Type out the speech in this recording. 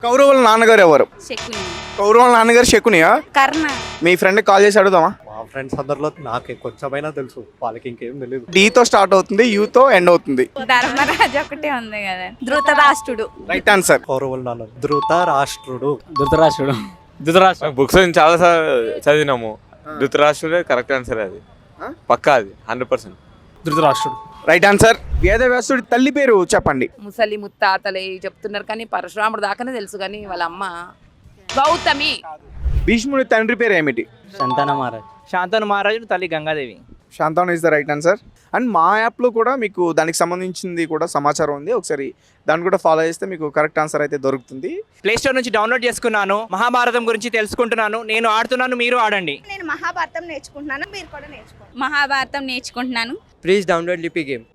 కౌరవుల నాన్నగారు ఎవరు? శకుని. కౌరవుల నాన్నగారు శకునియా? కర్ణ. మీ ఫ్రెండ్ కాల్ చేసి అడుగుదామా? మా ఫ్రెండ్స్ అందరిలో నాకే కొంచెమైనా తెలుసు, వాళ్ళకి ఇంకేం తెలియదు. డీతో స్టార్ట్ అవుతుంది, యూతో ఎండ్ అవుతుంది. ధర్మరాజు ఒకటే ఉంది కదా. ధృతరాష్ట్రుడు. Right answer. కౌరవుల నాన్న ధృత రాష్ట్రుడు. ధృతరాష్ట్రుడు బుక్స్ చాలా చదివినాము. ధృతరాష్ట్రుడే కరెక్ట్ ఆన్సర్. అది పక్కా, అది 100%. ధృతరాష్ట్రుడు. Right answer. వేదవ్యాసుడి తల్లి పేరు చెప్పండి. ముసలి ముత్తాతలే చెప్తున్నారు కానీ పరశురాముడు దాకానే తెలుసు కానీ వాళ్ళ అమ్మ గౌతమి. భీష్ముడి తండ్రి పేరు ఏమిటి? శాంతను మహారాజు తల్లి Gangadevi. Shantanu is the right answer. And మా యాప్లో కూడా మీకు దానికి సంబంధించింది కూడా సమాచారం ఉంది, ఒకసారి దాన్ని కూడా ఫాలో చేస్తే మీకు కరెక్ట్ ఆన్సర్ అయితే దొరుకుతుంది. ప్లే స్టోర్ నుంచి డౌన్లోడ్ చేసుకున్నాను, మహాభారతం గురించి తెలుసుకుంటున్నాను. నేను ఆడుతున్నాను, మీరు ఆడండి. నేను మహాభారతం నేర్చుకుంటున్నాను, మీరు కూడా నేర్చుకోండి. మహాభారతం నేర్చుకుంటున్నాను. Please download Lippy game.